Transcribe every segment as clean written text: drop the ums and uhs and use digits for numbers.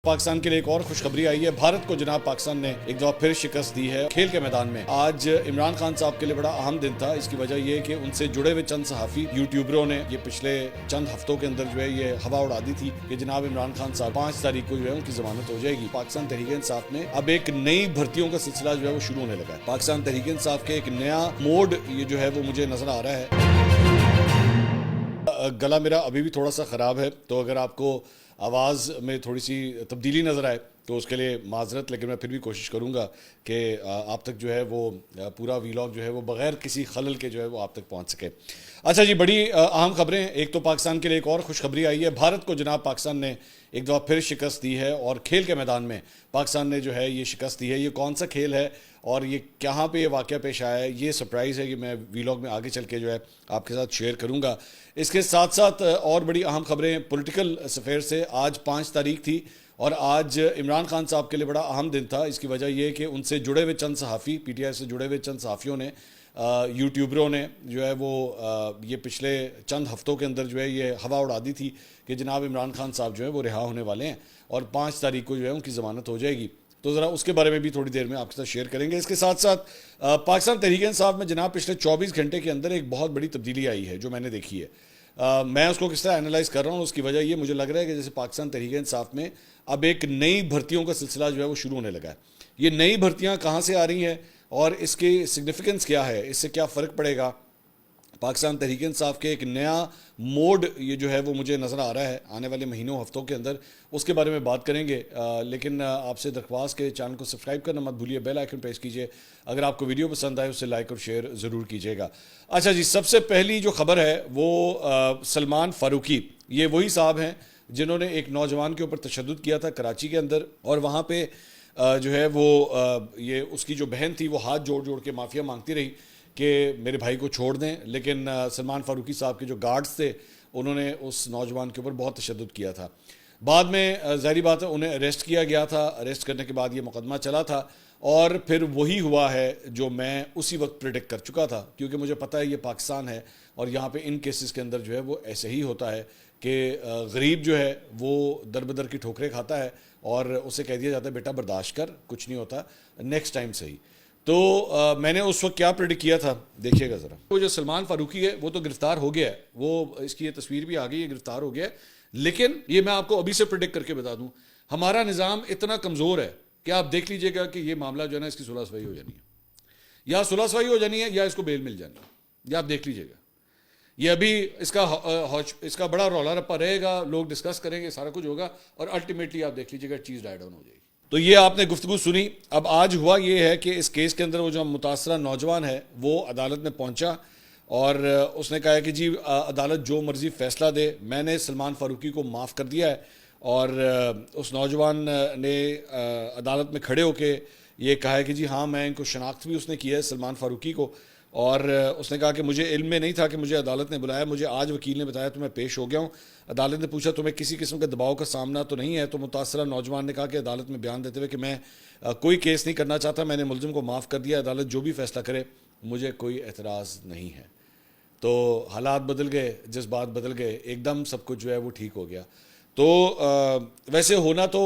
پاکستان کے لیے ایک اور خوشخبری آئی ہے. بھارت کو جناب پاکستان نے ایک دفعہ پھر شکست دی ہے کھیل کے میدان میں. آج عمران خان صاحب کے لیے بڑا اہم دن تھا. اس کی وجہ یہ کہ ان سے جڑے ہوئے چند صحافی یوٹیوبروں نے یہ پچھلے چند ہفتوں کے اندر جو ہے یہ ہوا اڑا دی تھی کہ جناب عمران خان صاحب 5 تاریخ کو جو ہے ان کی ضمانت ہو جائے گی. پاکستان تحریک انصاف نے اب ایک نئی بھرتیوں کا سلسلہ جو ہے وہ شروع ہونے لگا ہے. پاکستان تحریک انصاف کے ایک نیا موڈ یہ جو ہے وہ مجھے نظر آ رہا ہے. گلا میرا ابھی بھی تھوڑا سا خراب ہے, تو اگر آپ کو آواز میں تھوڑی سی تبدیلی نظر آئے تو اس کے لیے معذرت, لیکن میں پھر بھی کوشش کروں گا کہ آپ تک جو ہے وہ پورا ویلاگ جو ہے وہ بغیر کسی خلل کے جو ہے وہ آپ تک پہنچ سکے. اچھا جی, بڑی اہم خبریں. ایک تو پاکستان کے لیے ایک اور خوشخبری آئی ہے. بھارت کو جناب پاکستان نے ایک دفعہ پھر شکست دی ہے اور کھیل کے میدان میں پاکستان نے جو ہے یہ شکست دی ہے. یہ کون سا کھیل ہے اور یہ کہاں پہ یہ واقعہ پیش آیا ہے, یہ سرپرائز ہے. یہ میں ویلاگ میں آگے چل کے جو ہے آپ کے ساتھ شیئر کروں گا. اس کے ساتھ ساتھ اور بڑی اہم خبریں پولیٹیکل افیئر سے. آج 5 تاریخ تھی اور آج عمران خان صاحب کے لیے بڑا اہم دن تھا. اس کی وجہ یہ کہ ان سے جڑے ہوئے چند صحافی, پی ٹی آئی سے جڑے ہوئے چند صحافیوں نے, یوٹیوبروں نے جو ہے وہ یہ پچھلے چند ہفتوں کے اندر جو ہے یہ ہوا اڑا دی تھی کہ جناب عمران خان صاحب جو ہے وہ رہا ہونے والے ہیں اور 5 تاریخ کو جو ہے ان کی ضمانت ہو جائے گی. تو ذرا اس کے بارے میں بھی تھوڑی دیر میں آپ کے ساتھ شیئر کریں گے. اس کے ساتھ ساتھ پاکستان تحریک انصاف میں جناب پچھلے 24 گھنٹے کے اندر ایک بہت بڑی تبدیلی آئی ہے جو میں نے دیکھی ہے. میں اس کو کس طرح انالائز کر رہا ہوں, اس کی وجہ یہ مجھے لگ رہا ہے کہ جیسے پاکستان تحریک انصاف میں اب ایک نئی بھرتیوں کا سلسلہ جو ہے وہ شروع ہونے لگا ہے. یہ نئی بھرتیاں کہاں سے آ رہی ہیں اور اس کی سگنیفیکنس کیا ہے, اس سے کیا فرق پڑے گا. پاکستان تحریک انصاف کے ایک نیا موڈ یہ جو ہے وہ مجھے نظر آ رہا ہے آنے والے مہینوں ہفتوں کے اندر, اس کے بارے میں بات کریں گے. لیکن آپ سے درخواست کے چینل کو سبسکرائب کرنا مت بھولیے, بیل آئیکن پریس کیجیے. اگر آپ کو ویڈیو پسند آئے اسے لائک اور شیئر ضرور کیجیے گا. اچھا جی, سب سے پہلی جو خبر ہے وہ سلمان فاروقی. یہ وہی صاحب ہیں جنہوں نے ایک نوجوان کے اوپر تشدد کیا تھا کراچی کے اندر, اور وہاں پہ جو ہے وہ یہ اس کی جو بہن تھی وہ ہاتھ جوڑ جوڑ کے معافیا مانگتی رہی کہ میرے بھائی کو چھوڑ دیں. لیکن سلمان فاروقی صاحب کے جو گارڈز تھے انہوں نے اس نوجوان کے اوپر بہت تشدد کیا تھا. بعد میں ظاہری بات ہے انہیں اریسٹ کیا گیا تھا. اریسٹ کرنے کے بعد یہ مقدمہ چلا تھا اور پھر وہی ہوا ہے جو میں اسی وقت پریڈکٹ کر چکا تھا, کیونکہ مجھے پتہ ہے یہ پاکستان ہے اور یہاں پہ ان کیسز کے اندر جو ہے وہ ایسے ہی ہوتا ہے کہ غریب جو ہے وہ در بدر کی ٹھوکریں کھاتا ہے اور اسے کہہ دیا جاتا ہے بیٹا برداشت کر, کچھ نہیں ہوتا, نیکسٹ ٹائم صحیح. تو میں نے اس وقت کیا پریڈکٹ کیا تھا دیکھیے گا ذرا. وہ جو سلمان فاروقی ہے وہ تو گرفتار ہو گیا ہے, وہ اس کی یہ تصویر بھی آ گئی ہے, گرفتار ہو گیا ہے. لیکن یہ میں آپ کو ابھی سے پریڈکٹ کر کے بتا دوں, ہمارا نظام اتنا کمزور ہے کہ آپ دیکھ لیجئے گا کہ یہ معاملہ جو ہے نا اس کی صلح صفائی ہو جانی ہے, یا صلح صفائی ہو جانی ہے یا اس کو بیل مل جانی ہے, یا آپ دیکھ لیجئے گا. یہ ابھی اس کا بڑا رولا رپا رہے گا, لوگ ڈسکس کریں گے, سارا کچھ ہوگا اور الٹیمیٹلی آپ دیکھ لیجئے گا چیز ڈائی ڈاؤن ہو جائے گی. تو یہ آپ نے گفتگو سنی. اب آج ہوا یہ ہے کہ اس کیس کے اندر وہ جو متاثرہ نوجوان ہے وہ عدالت میں پہنچا اور اس نے کہا کہ جی عدالت جو مرضی فیصلہ دے, میں نے سلمان فاروقی کو معاف کر دیا ہے. اور اس نوجوان نے عدالت میں کھڑے ہو کے یہ کہا ہے کہ جی ہاں میں ان کو شناخت بھی اس نے کیا ہے سلمان فاروقی کو, اور اس نے کہا کہ مجھے علم میں نہیں تھا کہ مجھے عدالت نے بلایا, مجھے آج وکیل نے بتایا تو میں پیش ہو گیا ہوں. عدالت نے پوچھا تمہیں کسی قسم کے دباؤ کا سامنا تو نہیں ہے, تو متاثرہ نوجوان نے کہا کہ عدالت میں بیان دیتے ہوئے کہ میں کوئی کیس نہیں کرنا چاہتا, میں نے ملزم کو معاف کر دیا, عدالت جو بھی فیصلہ کرے مجھے کوئی اعتراض نہیں ہے. تو حالات بدل گئے, جذبات بدل گئے, ایک دم سب کچھ جو ہے وہ ٹھیک ہو گیا. تو ویسے ہونا تو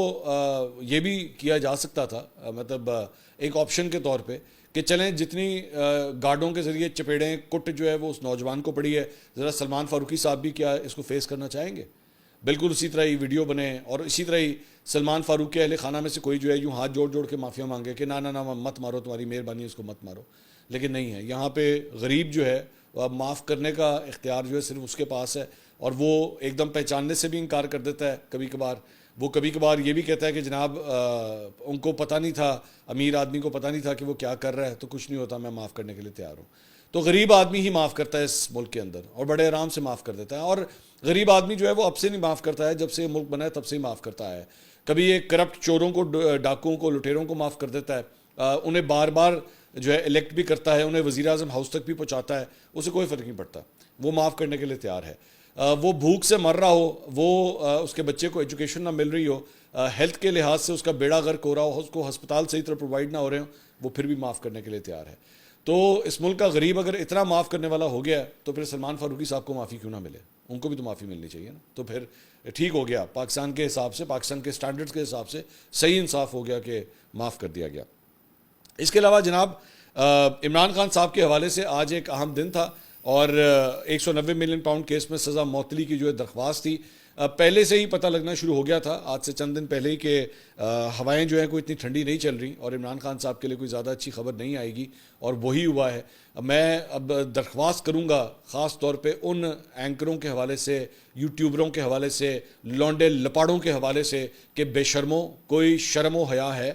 یہ بھی کیا جا سکتا تھا, مطلب ایک آپشن کے طور پہ کہ چلیں جتنی گارڈوں کے ذریعے چپیڑیں کٹ جو ہے وہ اس نوجوان کو پڑی ہے, ذرا سلمان فاروقی صاحب بھی کیا اس کو فیس کرنا چاہیں گے. بالکل اسی طرح ہی ویڈیو بنے اور اسی طرح ہی سلمان فاروقی اہل خانہ میں سے کوئی جو ہے یوں ہاتھ جوڑ جوڑ کے معافیا مانگے کہ نہ مت مارو, تمہاری مہربانی اس کو مت مارو. لیکن نہیں ہے, یہاں پہ غریب جو ہے معاف کرنے کا اختیار جو ہے صرف اس کے پاس ہے, اور وہ ایک دم پہچاننے سے بھی انکار کر دیتا ہے. کبھی کبھار وہ یہ بھی کہتا ہے کہ جناب ان کو پتہ نہیں تھا, امیر آدمی کو پتہ نہیں تھا کہ وہ کیا کر رہا ہے, تو کچھ نہیں ہوتا, میں معاف کرنے کے لیے تیار ہوں. تو غریب آدمی ہی معاف کرتا ہے اس ملک کے اندر اور بڑے آرام سے معاف کر دیتا ہے. اور غریب آدمی جو ہے وہ اب سے نہیں معاف کرتا ہے, جب سے ملک بنا ہے تب سے ہی معاف کرتا ہے. کبھی یہ کرپٹ چوروں کو, ڈاکوؤں کو, لٹیروں کو معاف کر دیتا ہے, انہیں بار بار جو ہے الیکٹ بھی کرتا ہے, انہیں وزیر اعظم ہاؤس تک بھی پہنچاتا ہے, اسے کوئی فرق نہیں پڑتا, وہ معاف کرنے کے لیے تیار ہے. وہ بھوک سے مر رہا ہو, وہ اس کے بچے کو ایجوکیشن نہ مل رہی ہو, ہیلتھ کے لحاظ سے اس کا بیڑا غرق ہو رہا ہو, اس کو ہسپتال صحیح طرح پرووائڈ نہ ہو رہے ہوں, وہ پھر بھی معاف کرنے کے لیے تیار ہے. تو اس ملک کا غریب اگر اتنا معاف کرنے والا ہو گیا تو پھر سلمان فاروقی صاحب کو معافی کیوں نہ ملے؟ ان کو بھی تو معافی ملنی چاہیے نا. تو پھر ٹھیک ہو گیا، پاکستان کے حساب سے، پاکستان کے سٹینڈرڈز کے حساب سے صحیح انصاف ہو گیا کہ معاف کر دیا گیا. اس کے علاوہ جناب عمران خان صاحب کے حوالے سے آج ایک اہم دن تھا، اور 190 ملین پاؤنڈ کیس میں سزا معطلی کی جو ہے درخواست تھی. پہلے سے ہی پتہ لگنا شروع ہو گیا تھا آج سے چند دن پہلے ہی کہ ہوائیں جو ہیں کوئی اتنی ٹھنڈی نہیں چل رہی اور عمران خان صاحب کے لیے کوئی زیادہ اچھی خبر نہیں آئے گی، اور وہی ہوا ہے. میں اب درخواست کروں گا خاص طور پہ ان اینکروں کے حوالے سے، یوٹیوبروں کے حوالے سے، لونڈے لپاڑوں کے حوالے سے کہ بے شرموں، کوئی شرم و حیا ہے؟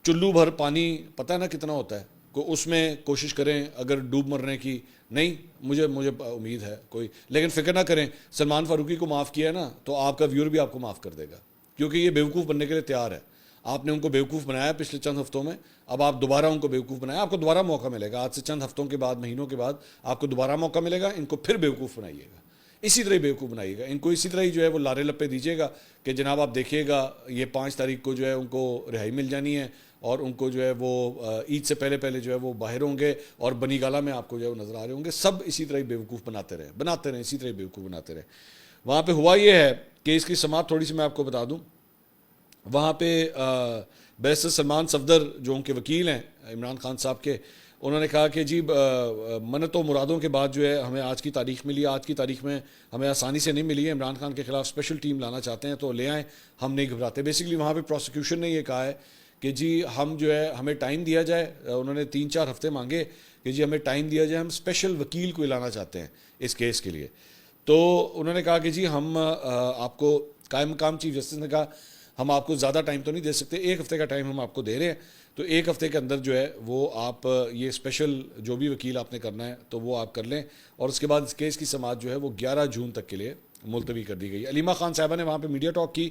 چلو بھر پانی پتہ نا کتنا ہوتا ہے، اس میں کوشش کریں اگر ڈوب مرنے کی. نہیں، مجھے امید ہے کوئی، لیکن فکر نہ کریں، سلمان فاروقی کو معاف کیا ہے نا تو آپ کا ویور بھی آپ کو معاف کر دے گا، کیونکہ یہ بیوقوف بننے کے لیے تیار ہے. آپ نے ان کو بیوقوف بنایا پچھلے چند ہفتوں میں، اب آپ دوبارہ ان کو بیوقوف بنایا، آپ کو دوبارہ موقع ملے گا. آج سے چند ہفتوں کے بعد، مہینوں کے بعد آپ کو دوبارہ موقع ملے گا. ان کو پھر بیوقوف بنائیے گا، اسی طرح بیوقوف بنائیے گا ان کو، اسی طرح ہی جو ہے وہ لارے لپے دیجیے گا کہ جناب آپ دیکھیے گا یہ 5 تاریخ کو جو ہے ان کو رہائی مل جانی ہے، اور ان کو جو ہے وہ عید سے پہلے جو ہے وہ باہر ہوں گے، اور بنی گالہ میں آپ کو جو ہے وہ نظر آ رہے ہوں گے. سب اسی طرح بیوقوف بناتے رہیں اسی طرح بیوقوف بناتے رہیں. وہاں پہ ہوا یہ ہے کہ اس کی سماعت تھوڑی سی میں آپ کو بتا دوں. وہاں پہ بیرسٹر سلمان صفدر جو ان کے وکیل ہیں عمران خان صاحب کے، انہوں نے کہا کہ جی منت و مرادوں کے بعد جو ہے ہمیں آج کی تاریخ ملی. آج کی تاریخ میں ہمیں آسانی سے نہیں ملی ہے، عمران خان کے خلاف اسپیشل ٹیم لانا چاہتے ہیں تو لے آئیں، ہم نہیں گھبراتے. بیسکلی وہاں پہ پروسیکیوشن نے یہ کہا ہے کہ جی ہم جو ہے ہمیں ٹائم دیا جائے. انہوں نے 3-4 ہفتے مانگے کہ جی ہمیں ٹائم دیا جائے، ہم اسپیشل وکیل کو لانا چاہتے ہیں اس کیس کے لیے. تو انہوں نے کہا کہ جی ہم آپ کو قائم مقام چیف جسٹس نے کہا ہم آپ کو زیادہ ٹائم تو نہیں دے سکتے، 1 ہفتے کا ٹائم ہم آپ کو دے رہے ہیں. تو 1 ہفتے کے اندر جو ہے وہ آپ یہ اسپیشل جو بھی وکیل آپ نے کرنا ہے تو وہ آپ کر لیں. اور اس کے بعد اس کیس کی سماعت جو ہے وہ 11 جون تک کے لیے ملتوی کر دی گئی. علیمہ خان صاحبہ نے وہاں پہ میڈیا ٹاک کی.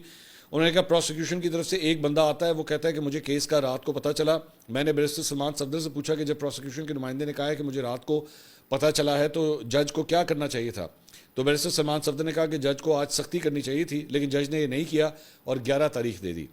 انہوں نے کہا پروسیکیوشن کی طرف سے ایک بندہ آتا ہے، وہ کہتا ہے کہ مجھے کیس کا رات کو پتہ چلا. میں نے بیرسٹر سلمان صفدر سے پوچھا کہ جب پروسیکیوشن کے نمائندے نے کہا ہے کہ مجھے رات کو پتہ چلا ہے تو جج کو کیا کرنا چاہیے تھا؟ تو بیرسٹر سلمان صفدر نے کہا کہ جج کو آج سختی کرنی چاہیے تھی، لیکن جج نے یہ نہیں کیا اور 11 تاریخ دے دی.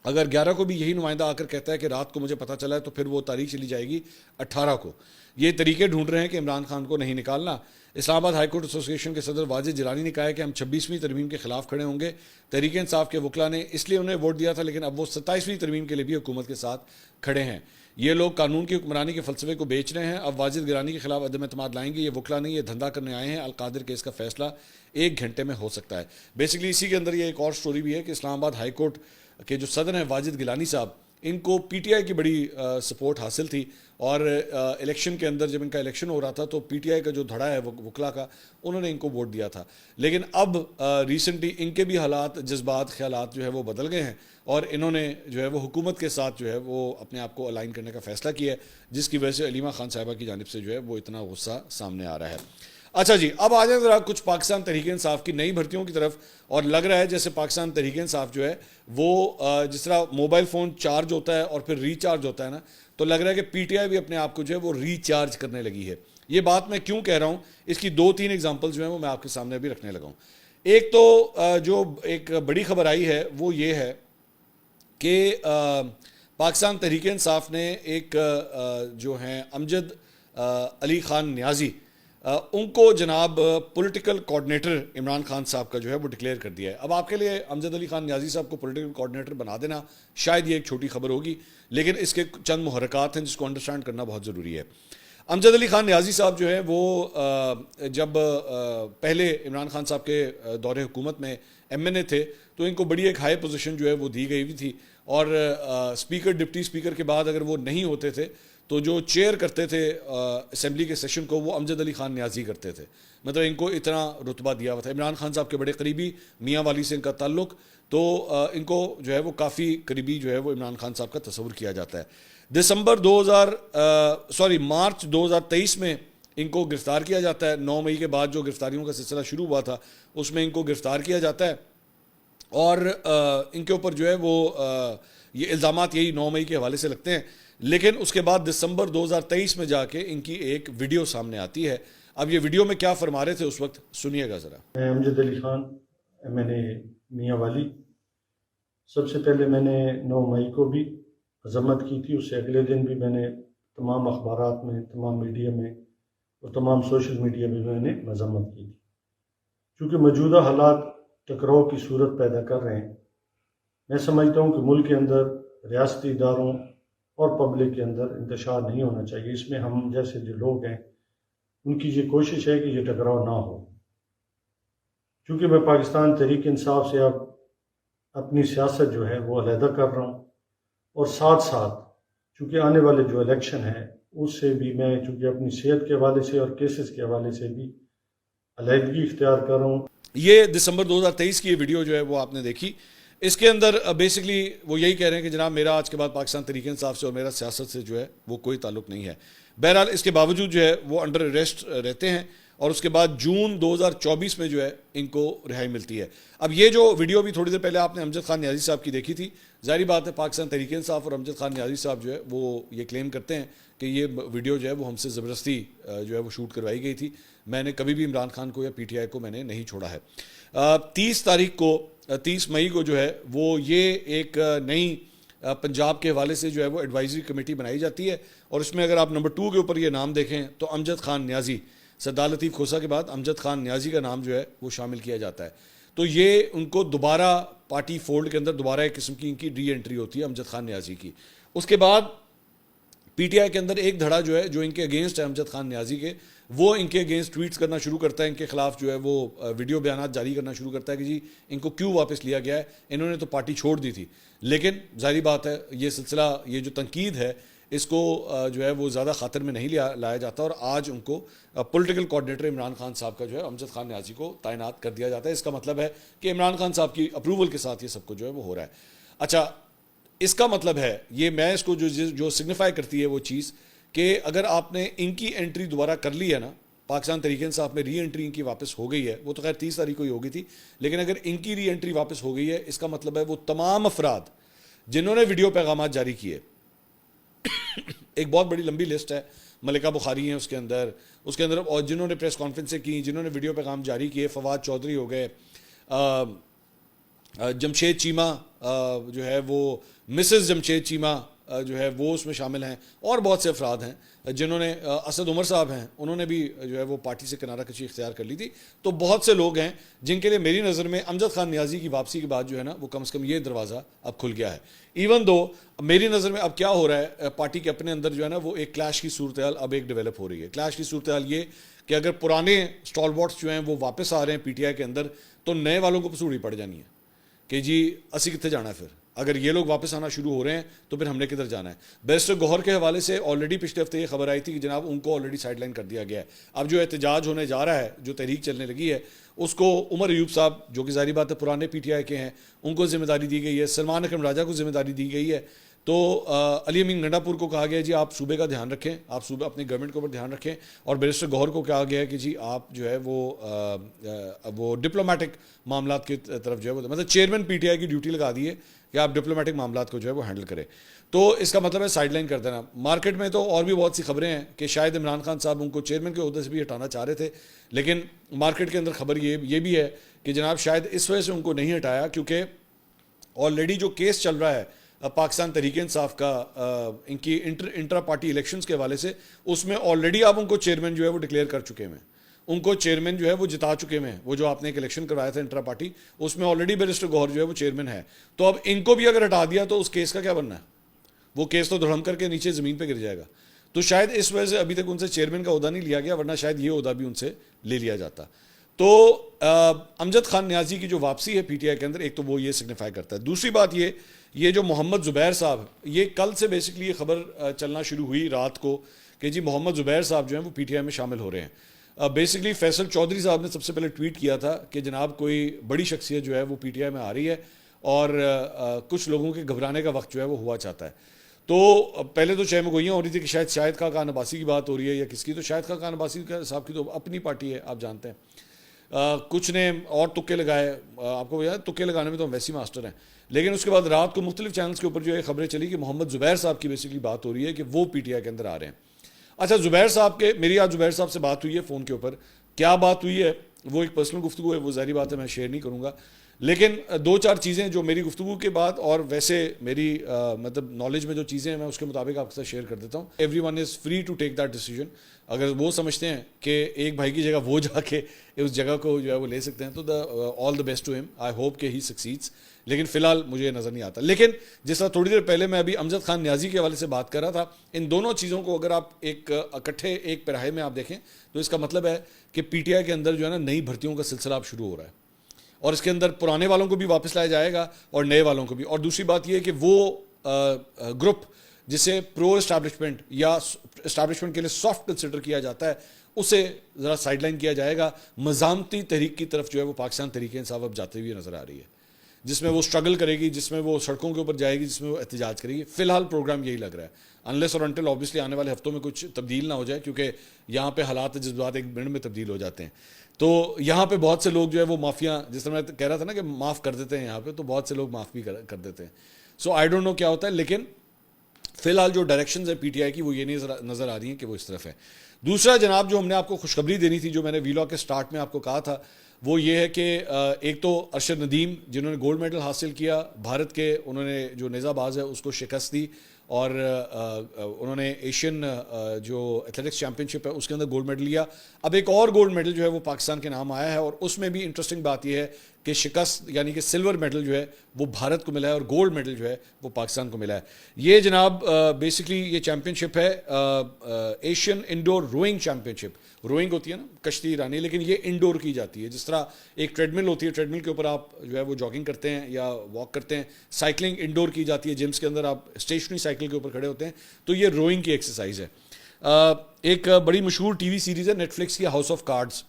اگر 11 کو بھی یہی نمائندہ آ کر کہتا ہے کہ رات کو مجھے پتہ چلا ہے تو پھر وہ تاریخ چلی جائے گی 18 کو. یہ طریقے ڈھونڈ رہے ہیں کہ عمران خان کو نہیں نکالنا. اسلام آباد ہائی کورٹ ایسوسی ایشن کے صدر واجد جیلانی نے کہا ہے کہ ہم 26ویں ترمیم کے خلاف کھڑے ہوں گے. تحریک انصاف کے وکلاء نے اس لیے انہیں ووٹ دیا تھا، لیکن اب وہ 27ویں ترمیم کے لیے بھی حکومت کے ساتھ کھڑے ہیں. یہ لوگ قانون کی حکمرانی کے فلسفے کو بیچ رہے ہیں. اب واجد گیلانی کے خلاف عدم اعتماد لائیں گے. یہ وکلاء نہیں، یہ دھندا کرنے آئے ہیں. القادر کیس کا فیصلہ 1 گھنٹے میں ہو سکتا ہے. بیسکلی اسی کے اندر یہ ایک اور سٹوری بھی ہے کہ اسلام آباد ہائی کورٹ کے جو صدر ہیں واجد گیلانی صاحب، ان کو پی ٹی آئی کی بڑی سپورٹ حاصل تھی، اور الیکشن کے اندر جب ان کا الیکشن ہو رہا تھا تو پی ٹی آئی کا جو دھڑا ہے وکلا کا، انہوں نے ان کو ووٹ دیا تھا. لیکن اب ریسنٹلی ان کے بھی حالات، جذبات، خیالات جو ہے وہ بدل گئے ہیں، اور انہوں نے جو ہے وہ حکومت کے ساتھ جو ہے وہ اپنے آپ کو الائن کرنے کا فیصلہ کیا ہے، جس کی وجہ سے علیمہ خان صاحبہ کی جانب سے جو ہے وہ اتنا غصہ سامنے آ رہا ہے. اچھا جی، اب آ جائیں ذرا کچھ پاکستان تحریک انصاف کی نئی بھرتیوں کی طرف. اور لگ رہا ہے جیسے پاکستان تحریک انصاف جو ہے وہ جس طرح موبائل فون چارج ہوتا ہے اور پھر ریچارج ہوتا ہے نا، تو لگ رہا ہے کہ پی ٹی آئی بھی اپنے آپ کو جو ہے وہ ریچارج کرنے لگی ہے. یہ بات میں کیوں کہہ رہا ہوں، اس کی 2-3 ایگزامپل جو ہیں وہ میں آپ کے سامنے ابھی رکھنے لگا ہوں. ایک تو جو ایک بڑی خبر آئی ہے وہ یہ ہے کہ پاکستان تحریک انصاف نے ایک جو ہیں امجد علی خان نیازی، ان کو جناب پولیٹیکل کوآرڈینیٹر عمران خان صاحب کا جو ہے وہ ڈکلیئر کر دیا ہے. اب آپ کے لیے امجد علی خان نیازی صاحب کو پولیٹیکل کوآرڈینیٹر بنا دینا شاید یہ ایک چھوٹی خبر ہوگی، لیکن اس کے چند محرکات ہیں جس کو انڈرسٹینڈ کرنا بہت ضروری ہے. امجد علی خان نیازی صاحب جو ہے وہ جب پہلے عمران خان صاحب کے دور حکومت میں ایم این اے تھے تو ان کو بڑی ایک ہائی پوزیشن جو ہے وہ دی گئی ہوئی تھی، اور اسپیکر، ڈپٹی اسپیکر کے بعد اگر وہ نہیں ہوتے تھے تو جو چیئر کرتے تھے اسمبلی کے سیشن کو وہ امجد علی خان نیازی کرتے تھے. مطلب ان کو اتنا رتبہ دیا ہوا تھا. عمران خان صاحب کے بڑے قریبی، میاں والی سے ان کا تعلق، تو ان کو جو ہے وہ کافی قریبی جو ہے وہ عمران خان صاحب کا تصور کیا جاتا ہے. مارچ 2023 میں ان کو گرفتار کیا جاتا ہے. 9 مئی کے بعد جو گرفتاریوں کا سلسلہ شروع ہوا تھا اس میں ان کو گرفتار کیا جاتا ہے، اور ان کے اوپر جو ہے وہ یہ الزامات یہی 9 مئی کے حوالے سے لگتے ہیں. لیکن اس کے بعد دسمبر 2023 میں جا کے ان کی ایک ویڈیو سامنے آتی ہے. اب یہ ویڈیو میں کیا فرما رہے تھے اس وقت سنیے گا ذرا. میں امجد علی خان، میں نے میاں والی، سب سے پہلے میں نے 9 مئی کو بھی مذمت کی تھی، اس سے اگلے دن بھی میں نے تمام اخبارات میں، تمام میڈیا میں اور تمام سوشل میڈیا میں میں نے مذمت کی تھی، چونکہ موجودہ حالات ٹکراؤ کی صورت پیدا کر رہے ہیں۔ میں سمجھتا ہوں کہ ملک کے اندر ریاستی اداروں اور پبلک کے اندر انتشار نہیں ہونا چاہیے، اس میں ہم جیسے جو لوگ ہیں ان کی یہ کوشش ہے کہ یہ ٹکراؤ نہ ہو۔ چونکہ میں پاکستان تحریک انصاف سے اب اپنی سیاست جو ہے وہ علیحدہ کر رہا ہوں، اور ساتھ ساتھ چونکہ آنے والے جو الیکشن ہے اس سے بھی میں چونکہ اپنی صحت کے حوالے سے اور کیسز کے حوالے سے بھی علیحدگی اختیار کر رہا ہوں۔ یہ دسمبر 2023 کی یہ ویڈیو جو ہے وہ آپ نے دیکھی، اس کے اندر بیسکلی وہ یہی کہہ رہے ہیں کہ جناب میرا آج کے بعد پاکستان تحریک انصاف سے اور میرا سیاست سے جو ہے وہ کوئی تعلق نہیں ہے۔ بہرحال اس کے باوجود جو ہے وہ انڈر اریسٹ رہتے ہیں، اور اس کے بعد جون 2024 میں جو ہے ان کو رہائی ملتی ہے۔ اب یہ جو ویڈیو بھی تھوڑی دیر پہلے آپ نے امجد خان نیازی صاحب کی دیکھی تھی، ظاہری بات ہے پاکستان تحریک انصاف اور امجد خان نیازی صاحب جو ہے وہ یہ کلیم کرتے ہیں کہ یہ ویڈیو جو ہے وہ ہم سے زبردستی جو ہے وہ شوٹ کروائی گئی تھی، میں نے کبھی بھی عمران خان کو یا پی ٹی آئی کو میں نے نہیں چھوڑا ہے۔ 30 مئی کو جو ہے وہ یہ ایک نئی پنجاب کے حوالے سے جو ہے وہ ایڈوائزری کمیٹی بنائی جاتی ہے، اور اس میں اگر آپ نمبر 2 کے اوپر یہ نام دیکھیں تو امجد خان نیازی، سردار لطیف کھوسہ کے بعد امجد خان نیازی کا نام جو ہے وہ شامل کیا جاتا ہے۔ تو یہ ان کو دوبارہ پارٹی فولڈ کے اندر دوبارہ ایک قسم کی ان کی ری انٹری ہوتی ہے امجد خان نیازی کی۔ اس کے بعد پی ٹی آئی کے اندر ایک دھڑا جو ہے جو ان کے اگینسٹ ہے امجد خان نیازی کے، وہ ان کے اگینسٹ ٹویٹس کرنا شروع کرتا ہے، ان کے خلاف جو ہے وہ ویڈیو بیانات جاری کرنا شروع کرتا ہے کہ جی ان کو کیوں واپس لیا گیا ہے، انہوں نے تو پارٹی چھوڑ دی تھی۔ لیکن ظاہری بات ہے یہ سلسلہ، یہ جو تنقید ہے اس کو جو ہے وہ زیادہ خاطر میں نہیں لایا جاتا، اور آج ان کو پولیٹیکل کوآرڈینیٹر عمران خان صاحب کا جو ہے امجد خان نیازی کو تعینات کر دیا جاتا ہے۔ اس کا مطلب ہے کہ عمران خان صاحب کی اپروول کے ساتھ یہ سب کو جو ہے وہ ہو رہا ہے۔ اچھا، اس کا مطلب ہے یہ میں اس کو جو سگنیفائی کرتی ہے وہ چیز کہ اگر آپ نے ان کی انٹری دوبارہ کر لی ہے نا، پاکستان تحریک انصاف میں ری انٹری ان کی واپس ہو گئی ہے، وہ تو خیر 30 تاریخ کو ہی ہو گئی تھی، لیکن اگر ان کی ری انٹری واپس ہو گئی ہے اس کا مطلب ہے وہ تمام افراد جنہوں نے ویڈیو پیغامات جاری کیے، ایک بہت بڑی لمبی لسٹ ہے، ملکہ بخاری ہیں اس کے اندر اور جنہوں نے پریس کانفرنسیں کی، جنہوں نے ویڈیو پیغام جاری کیے، فواد چودھری ہو گئے، جمشید چیمہ جو ہے وہ مسز جمشید چیمہ جو ہے وہ اس میں شامل ہیں، اور بہت سے افراد ہیں جنہوں نے، اسد عمر صاحب ہیں انہوں نے بھی جو ہے وہ پارٹی سے کنارہ کشی اختیار کر لی تھی۔ تو بہت سے لوگ ہیں جن کے لیے میری نظر میں امجد خان نیازی کی واپسی کے بعد جو ہے نا وہ کم سے کم یہ دروازہ اب کھل گیا ہے۔ ایون دو میری نظر میں اب کیا ہو رہا ہے، پارٹی کے اپنے اندر جو ہے نا وہ ایک کلیش کی صورتحال اب ایک ڈیولپ ہو رہی ہے۔ کلیش کی صورتحال یہ کہ اگر پرانے اسٹال واٹس جو ہیں وہ واپس آ رہے ہیں پی ٹی آئی کے اندر، تو نئے والوں کو پسوڑی پڑ جانی ہے کہ جی اسی کتنے جانا ہے، پھر اگر یہ لوگ واپس آنا شروع ہو رہے ہیں تو پھر ہم نے کدھر جانا ہے۔ بیرسٹر گوہر کے حوالے سے آلریڈی پچھلے ہفتے یہ خبر آئی تھی کہ جناب ان کو آلریڈی سائڈ لائن کر دیا گیا ہے۔ اب جو احتجاج ہونے جا رہا ہے، جو تحریک چلنے لگی ہے، اس کو عمر ایوب صاحب جو کہ ظاہری بات ہے پرانے پی ٹی آئی کے ہیں ان کو ذمہ داری دی گئی ہے، سلمان اکرم راجہ کو ذمہ داری دی گئی ہے، تو علی امین گنڈا پور کو کہا گیا ہے جی آپ صوبے کا دھیان رکھیں، آپ صوبہ اپنی گورنمنٹ کے اوپر دھیان رکھیں، اور بیرسٹر گوہر کو کہا گیا ہے کہ جی آپ جو ہے وہ ڈپلومیٹک معاملات کی طرف جو ہے وہ مطلب چیئرمین پی ٹی آئی کی ڈیوٹی لگا دی ہے کہ آپ ڈپلومیٹک معاملات کو جو ہے وہ ہینڈل کریں۔ تو اس کا مطلب ہے سائڈ لائن کر دینا۔ مارکیٹ میں تو اور بھی بہت سی خبریں ہیں کہ شاید عمران خان صاحب ان کو چیئرمین کے عہدے سے بھی ہٹانا چاہ رہے تھے، لیکن مارکیٹ کے اندر خبر یہ بھی ہے کہ جناب شاید اس وجہ سے ان کو نہیں ہٹایا کیونکہ آلریڈی جو کیس چل رہا ہے پاکستان تحریک انصاف کا ان کی انٹرا پارٹی الیکشنز کے حوالے سے، اس میں آلریڈی آپ ان کو چیئرمین جو ہے وہ ڈکلیئر کر چکے ہیں، ان کو چیئرمین جو ہے وہ جتا چکے ہیں۔ وہ جو آپ نے ایک الیکشن کروایا تھا انٹرا پارٹی، اس میں آلریڈی بیرسٹر گوہر جو ہے وہ چیئرمین ہے، تو اب ان کو بھی اگر ہٹا دیا تو اس کیس کا کیا بننا ہے؟ وہ کیس تو دھڑم کر کے نیچے زمین پہ گر جائے گا۔ تو شاید اس وجہ سے ابھی تک ان سے چیئرمین کا عہدہ نہیں لیا گیا، ورنہ شاید یہ عہدہ بھی ان سے لے لیا جاتا۔ تو امجد خان نیازی کی جو واپسی ہے پی ٹی آئی کے اندر، ایک تو وہ یہ سگنیفائی کرتا ہے۔ دوسری بات یہ جو محمد زبیر صاحب، یہ کل سے بیسکلی یہ خبر چلنا شروع ہوئی رات کو کہ جی محمد زبیر صاحب جو ہیں وہ پی ٹی آئی میں شامل ہو رہے ہیں۔ بیسکلی فیصل چودھری صاحب نے سب سے پہلے ٹویٹ کیا تھا کہ جناب کوئی بڑی شخصیت جو ہے وہ پی ٹی آئی میں آ رہی ہے اور کچھ لوگوں کے گھبرانے کا وقت جو ہے وہ ہوا چاہتا ہے۔ تو پہلے تو چہ مگوئیاں ہو رہی تھی کہ شاید خاقان عباسی کی بات ہو رہی ہے یا کس کی، تو شاہد خاقان عباسی صاحب کی تو اپنی پارٹی ہے، آپ جانتے ہیں۔ کچھ نے اور تکے لگائے، آپ کو یاد تکے لگانے میں تو ہم ویسی ماسٹر ہیں، لیکن اس کے بعد رات کو مختلف چینلز کے اوپر جو ہے خبریں چلی کہ محمد زبیر صاحب کی بیسکلی بات ہو رہی ہے کہ وہ پی ٹی آئی کے اندر آ رہے ہیں۔ اچھا، زبیر صاحب کے میری آج زبیر صاحب سے بات ہوئی ہے فون کے اوپر، کیا بات ہوئی ہے وہ ایک پرسنل گفتگو ہے، وہ ظاہری بات ہے میں شیئر نہیں کروں گا، لیکن دو چار چیزیں جو میری گفتگو کے بعد اور ویسے میری مطلب نالج میں جو چیزیں ہیں میں اس کے مطابق آپ کے ساتھ شیئر کر دیتا ہوں. Everyone is free to take that decision. اگر وہ سمجھتے ہیں کہ ایک بھائی کی جگہ وہ جا کے اس جگہ کو جو ہے وہ لے سکتے ہیں تو آل دا بیسٹ ٹو ہم. آئی ہوپ کہ ہی سکسیڈس. لیکن فی الحال مجھے نظر نہیں آتا. لیکن جس طرح تھوڑی دیر پہلے میں ابھی امجد خان نیازی کے حوالے سے بات کر رہا تھا, ان دونوں چیزوں کو اگر آپ ایک اکٹھے ایک پیراہے میں آپ دیکھیں تو اس کا مطلب ہے کہ پی ٹی آئی کے اندر جو ہے نا نئی بھرتیوں کا سلسلہ اب شروع ہو رہا ہے, اور اس کے اندر پرانے والوں کو بھی واپس لایا جائے گا اور نئے والوں کو بھی. اور دوسری بات یہ ہے کہ وہ گروپ جسے پرو اسٹیبلشمنٹ یا اسٹیبلشمنٹ کے لیے سافٹ کنسیڈر کیا جاتا ہے اسے ذرا سائڈ لائن کیا جائے گا. مزاحمتی تحریک کی طرف جو ہے وہ پاکستان تحریک انصاف اب جاتے ہوئے نظر آ رہی ہے, جس میں وہ اسٹرگل کرے گی, جس میں وہ سڑکوں کے اوپر جائے گی, جس میں وہ احتجاج کرے گی. فی الحال پروگرام یہی لگ رہا ہے, انلیس اور انٹل آبویسلی آنے والے ہفتوں میں کچھ تبدیل نہ ہو جائے, کیونکہ یہاں پہ حالات جذبات ایک منٹ میں تبدیل ہو جاتے ہیں. تو یہاں پہ بہت سے لوگ جو ہے وہ معافیاں, جس طرح میں کہہ رہا تھا نا کہ معاف کر دیتے ہیں یہاں پہ, تو بہت سے لوگ معاف بھی کر دیتے ہیں. سو آئی ڈونٹ نو کیا ہوتا ہے, لیکن فی الحال جو ڈائریکشنز ہیں پی ٹی آئی کی وہ یہ نہیں نظر آ رہی ہیں کہ وہ اس طرف ہے. دوسرا جناب جو ہم نے آپ کو خوشخبری دینی تھی, جو میں نے ویلاگ کے سٹارٹ میں آپ کو کہا تھا, وہ یہ ہے کہ ایک تو ارشد ندیم جنہوں نے گولڈ میڈل حاصل کیا بھارت کے, انہوں نے جو نیزہ باز ہے اس کو شکست دی, اور انہوں نے ایشین جو ایتھلیٹکس چیمپئن شپ ہے اس کے اندر گولڈ میڈل لیا. اب ایک اور گولڈ میڈل جو ہے وہ پاکستان کے نام آیا ہے, اور اس میں بھی انٹرسٹنگ بات یہ ہے کہ شکست یعنی کہ سلور میڈل جو ہے وہ بھارت کو ملا ہے اور گولڈ میڈل جو ہے وہ پاکستان کو ملا ہے. یہ جناب بیسکلی یہ چیمپئن شپ ہے ایشین انڈور روئنگ چیمپئن شپ. روئنگ ہوتی ہے نا کشتی رانی, لیکن یہ انڈور کی جاتی ہے. جس طرح ایک ٹریڈ مل ہوتی ہے, ٹریڈ مل کے اوپر آپ جو ہے وہ جاگنگ کرتے ہیں یا واک کرتے ہیں. سائیکلنگ انڈور کی جاتی ہے, جمس کے اندر آپ اسٹیشنری سائیکل کے اوپر کھڑے ہوتے ہیں. تو یہ روئنگ کی ایکسرسائز ہے. ایک بڑی مشہور ٹی وی سیریز ہے نیٹ فلکس کی, ہاؤس آف کارڈز.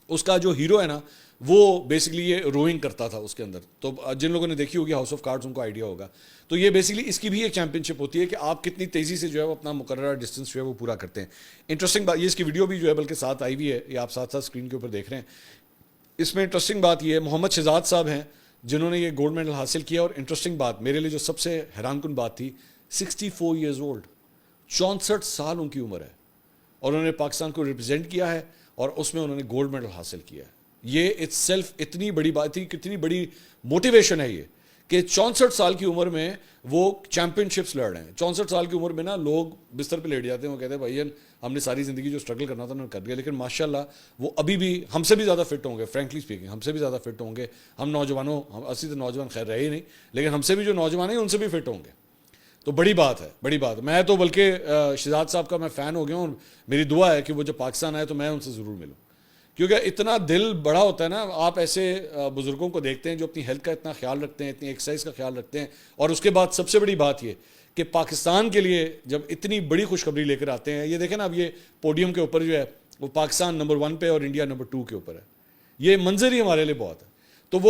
اس کا جو ہیرو ہے نا وہ بیسکلی یہ روئنگ کرتا تھا اس کے اندر. تو جن لوگوں نے دیکھی ہوگی ہاؤس آف کارڈز ان کو آئیڈیا ہوگا. تو یہ بیسکلی اس کی بھی ایک چیمپئن شپ ہوتی ہے کہ آپ کتنی تیزی سے جو ہے وہ اپنا مقررہ ڈسٹینس جو ہے وہ پورا کرتے ہیں. انٹرسٹنگ بات یہ, اس کی ویڈیو بھی جو ہے بلکہ ساتھ آئی ہوئی ہے, یہ آپ ساتھ ساتھ اسکرین کے اوپر دیکھ رہے ہیں. اس میں انٹرسٹنگ بات یہ ہے, محمد شہزاد صاحب ہیں جنہوں نے یہ گولڈ میڈل حاصل کیا. اور انٹرسٹنگ بات میرے لیے جو سب سے حیران کن بات تھی, 64 ایئرز اولڈ, 64 سال ان کی عمر ہے, اور انہوں نے پاکستان کو ریپرزینٹ کیا ہے, اور اس میں انہوں نے گولڈ میڈل حاصل کیا ہے. یہ اٹس سیلف اتنی بڑی بات تھی, کتنی بڑی موٹیویشن ہے یہ کہ 64 سال کی عمر میں وہ چیمپئن شپس لڑ رہے ہیں. 64 سال کی عمر میں نا لوگ بستر پہ لیٹ جاتے ہیں, وہ کہتے ہیں بھائی ہم نے ساری زندگی جو اسٹرگل کرنا تھا انہوں نے کر دیا. لیکن ماشاءاللہ وہ ابھی بھی ہم سے بھی زیادہ فٹ ہوں گے, فرینکلی اسپیکنگ ہم سے بھی زیادہ فٹ ہوں گے. ہم نوجوانوں, اسی تو نوجوان خیر رہے ہی نہیں, لیکن ہم سے بھی جو نوجوان ہیں ان سے بھی فٹ ہوں گے. تو بڑی بات ہے, بڑی بات. میں تو بلکہ شہزاد صاحب کا میں فین ہو گیا ہوں, اور میری دعا ہے کہ وہ جب پاکستان آئے تو میں ان سے ضرور ملوں, کیونکہ اتنا دل بڑا ہوتا ہے نا. آپ ایسے بزرگوں کو دیکھتے ہیں جو اپنی ہیلتھ کا اتنا خیال رکھتے ہیں, اتنی ایکسرسائز کا خیال رکھتے ہیں, اور اس کے بعد سب سے بڑی بات یہ کہ پاکستان کے لیے جب اتنی بڑی خوشخبری لے کر آتے ہیں. یہ دیکھیں نا, اب یہ پوڈیم کے اوپر جو ہے وہ پاکستان نمبر 1 پہ اور انڈیا نمبر 2 کے اوپر ہے. یہ منظر ہی ہمارے لیے بہت ہے.